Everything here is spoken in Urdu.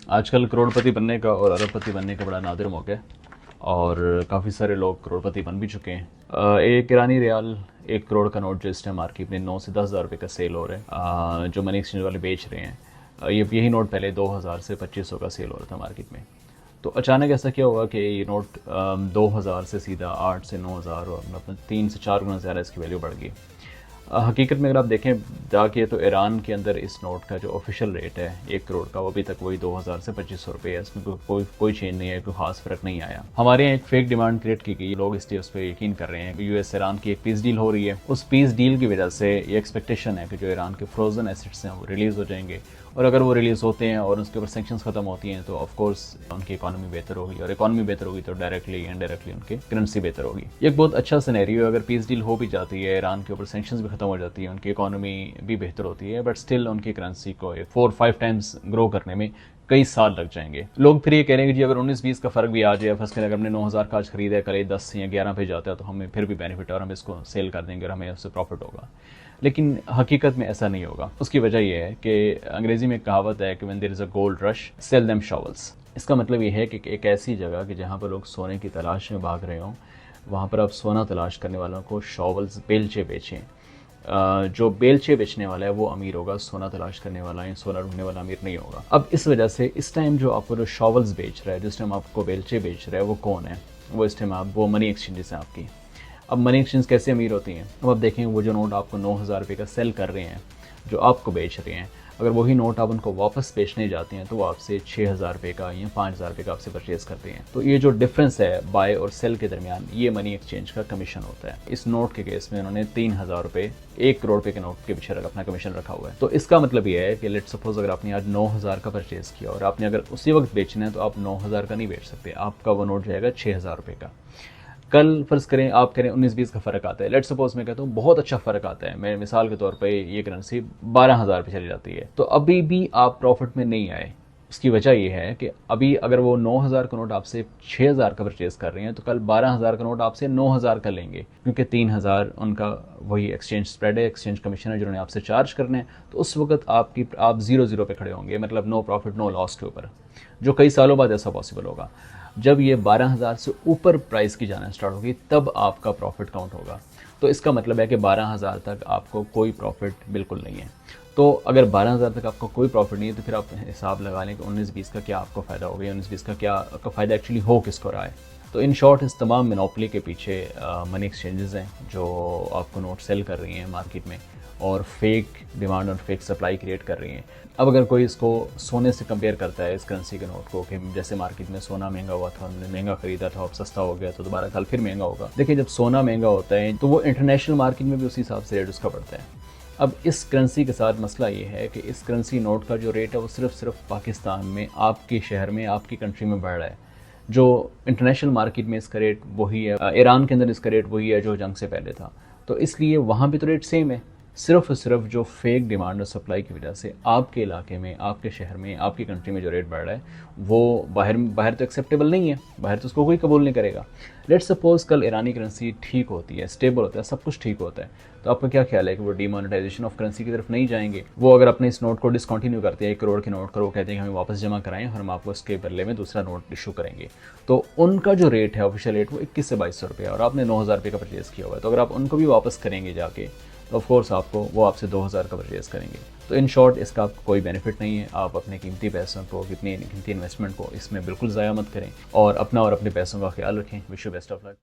آج کل کروڑپتی بننے کا اور ارب پتی بننے کا بڑا نادر موقع ہے، اور کافی سارے لوگ کروڑپتی بن بھی چکے ہیں۔ ایک ایرانی ریال 1 کروڑ کا نوٹ جو اس ٹائم مارکیٹ میں 9 سے 10 ہزار روپے کا سیل ہو رہا ہے، جو منی ایکسچینج والے بیچ رہے ہیں۔ یہی نوٹ پہلے 2,000 سے 2,500 کا سیل ہو رہا تھا مارکیٹ میں۔ تو اچانک ایسا کیا ہوا کہ یہ نوٹ 2,000 سے سیدھا 8 سے 9,000 اور مطلب 3 سے 4 گنا زیادہ اس کی ویلیو بڑھ گئی۔ حقیقت میں اگر آپ دیکھیں جا کے تو ایران کے اندر اس نوٹ کا جو آفیشیل ریٹ ہے 1 کروڑ کا، وہ ابھی تک وہی 2,000 سے 2,500 روپے ہے۔ اس میں کوئی چینج نہیں ہے، کوئی خاص فرق نہیں آیا۔ ہمارے یہاں ایک فیک ڈیمانڈ کریٹ کی گئی، لوگ اس پہ یقین کر رہے ہیں کہ US ایران کی ایک پیس ڈیل ہو رہی ہے۔ اس پیس ڈیل کی وجہ سے یہ ایکسپیکٹیشن ہے کہ جو ایران کے فروزن ایسٹس ہیں وہ ریلیز ہو جائیں گے، اور اگر وہ ریلیز ہوتے ہیں اور اس کے اوپر سینکشنز ختم ہوتی ہیں تو آف کورس ان کی اکانومی بہتر ہوگی، اور اکانومی بہتر ہوگی تو ڈائریکٹلی انڈائریکٹلی ان کی کرنسی بہتر ہوگی۔ یہ ایک بہت اچھا سینیریو ہے۔ اگر پیس ڈیل ہو بھی جاتی ہے، ایران کے اوپر سینکشنز بھی ختم ہو جاتی ہیں، ان کی اکانومی بھی بہتر ہوتی ہے، بٹ اسٹل ان کی کرنسی کو 4-5 ٹائمز گرو کرنے میں کئی سال لگ جائیں گے۔ لوگ پھر یہ کہہ رہے ہیں کہ جی اگر 19-20 کا فرق بھی آ جائے، فرض کریں اگر ہم نے 9,000 کا آج خریدا ہے، کل 10 یا 11 پہ جاتا ہے تو ہمیں پھر بھی بینیفٹ ہے اور ہم اس کو سیل کر دیں گے اور ہمیں اس سے پروفٹ ہوگا۔ لیکن حقیقت میں ایسا نہیں ہوگا۔ اس کی وجہ یہ ہے کہ انگریزی میں ایک کہاوت ہے کہ when there is a gold rush sell them shovels۔ اس کا مطلب یہ ہے کہ ایک ایسی جگہ کہ جہاں پر لوگ سونے کی تلاش میں بھاگ رہے ہوں، وہاں پر آپ سونا تلاش کرنے والوں کو شاولز، بیلچے بیچیں۔ جو بیلچے بیچنے والا ہے وہ امیر ہوگا، سونا تلاش کرنے والا یا سونا ڈھونڈنے والا امیر نہیں ہوگا۔ اب اس وجہ سے اس ٹائم جو آپ کو جو شاولز بیچ رہا ہے، جس ٹائم آپ کو بیلچے بیچ رہا ہے، وہ کون ہے؟ وہ اس ٹائم وہ منی ایکسچینجز ہیں آپ کی۔ اب منی ایکسچینج کیسے امیر ہوتی ہیں؟ اب آپ دیکھیں وہ جو نوٹ آپ کو 9,000 روپے کا سیل کر رہے ہیں، جو آپ کو بیچ رہے ہیں، اگر وہی نوٹ آپ ان کو واپس بیچنے جاتے ہیں تو وہ آپ سے 6,000 روپے کا یا 5,000 روپے کا آپ سے پرچیز کرتے ہیں۔ تو یہ جو ڈفرنس ہے بائی اور سیل کے درمیان، یہ منی ایکسچینج کا کمیشن ہوتا ہے۔ اس نوٹ کے کیس میں انہوں نے 3,000 روپے 1 کروڑ روپے کے نوٹ کے پیچھے اپنا کمیشن رکھا ہوا ہے۔ تو اس کا مطلب یہ ہے کہ لیٹ سپوز اگر آپ نے آج 9,000 کا پرچیز کیا اور آپ نے اگر اسی وقت بیچنا ہے تو آپ 9,000 کا نہیں بیچ سکتے، آپ کا وہ نوٹ جائے گا 6,000 روپے کا۔ کل فرض کریں آپ کریں 19-20 کا فرق آتا ہے، لیٹ سپوز میں کہتا ہوں بہت اچھا فرق آتا ہے، میں مثال کے طور پہ یہ کرنسی 12,000 پہ چلی جاتی ہے، تو ابھی بھی آپ پروفٹ میں نہیں آئے۔ اس کی وجہ یہ ہے کہ ابھی اگر وہ 9,000 کا نوٹ آپ سے 6,000 کا پرچیز کر رہے ہیں تو کل 12,000 کا نوٹ آپ سے 9,000 کا لیں گے، کیونکہ 3,000 ان کا وہی ایکسچینج سپریڈ ہے، ایکسچینج کمیشن ہے، جنہوں نے آپ سے چارج کرنے ہیں۔ تو اس وقت آپ 0-0 پہ کھڑے ہوں گے، مطلب نو پروفٹ نو لاس کے اوپر، جو کئی سالوں بعد ایسا پاسبل ہوگا۔ جب یہ 12,000 سے اوپر پرائز کی جانا سٹارٹ ہوگی تب آپ کا پروفٹ کاؤنٹ ہوگا۔ تو اس کا مطلب ہے کہ 12,000 تک آپ کو کوئی پروفٹ بالکل نہیں ہے۔ تو اگر 12,000 تک آپ کو کوئی پروفٹ نہیں ہے تو پھر آپ حساب لگا لیں کہ 19-20 کا کیا آپ کو فائدہ ہوگا، 19-20 کا کیا آپ کا فائدہ ایکچولی ہو کس کو رہا ہے۔ تو ان شارٹ اس تمام مینوپلی کے پیچھے منی ایکسچینجز ہیں جو آپ کو نوٹ سیل کر رہی ہیں مارکیٹ میں، اور فیک ڈیمانڈ اور فیک سپلائی کریٹ کر رہی ہیں۔ اب اگر کوئی اس کو سونے سے کمپیئر کرتا ہے اس کرنسی کے نوٹ کو، کہ جیسے مارکیٹ میں سونا مہنگا ہوا تھا، ہم نے مہنگا خریدا تھا، اب سستا ہو گیا تو دوبارہ کل پھر مہنگا ہوگا۔ دیکھیں جب سونا مہنگا ہوتا ہے تو وہ انٹرنیشنل مارکیٹ میں بھی اسی حساب سے ریٹ اس کا بڑھتا ہے۔ اب اس کرنسی کے ساتھ مسئلہ یہ ہے کہ اس کرنسی نوٹ کا جو ریٹ ہے وہ صرف پاکستان میں، آپ کے شہر میں، آپ کی کنٹری میں بڑھ رہا ہے۔ جو انٹرنیشنل مارکیٹ میں اس کا ریٹ وہی ہے، ایران کے اندر اس کا ریٹ وہی ہے جو جنگ سے پہلے تھا، تو اس لیے وہاں بھی تو ریٹ سیم ہے۔ صرف جو فیک ڈیمانڈ اور سپلائی کی وجہ سے آپ کے علاقے میں، آپ کے شہر میں، آپ کی کنٹری میں جو ریٹ بڑھ رہا ہے وہ باہر تو ایکسیپٹیبل نہیں ہے، باہر تو اس کو کوئی قبول نہیں کرے گا۔ لیٹ سپوز کل ایرانی کرنسی ٹھیک ہوتی ہے، اسٹیبل ہوتا ہے، سب کچھ ٹھیک ہوتا ہے، تو آپ کا کیا خیال ہے کہ وہ ڈی مانیٹائزیشن آف کرنسی کی طرف نہیں جائیں گے؟ وہ اگر اپنے اس نوٹ کو ڈسکنٹینیو کرتے ہیں، 1 کروڑ کے نوٹ کو، وہ کہتے ہیں کہ ہمیں واپس جمع کرائیں اور ہم آپ کو اس کے بدلے میں دوسرا نوٹ ایشو کریں گے، تو ان کا جو ریٹ ہے آفیشیل ریٹ وہ 21 سے 2,200 روپے ہے، اور آپ نے 9,000 روپے کا پرچیز کیا ہوا ہے، تو اگر آپ ان کو بھی واپس کریں گے جا کے تو آف کورس وہ آپ سے 2,000 کا پرچیز کریں گے۔ تو ان شارٹ اس کا آپ کو کوئی بینیفٹ نہیں ہے۔ آپ اپنے قیمتی پیسوں کو، قیمتی انویسٹمنٹ کو اس میں بالکل ضائع مت کریں، اور اپنا اور اپنے پیسوں کا خیال رکھیں۔ Wish you best of look.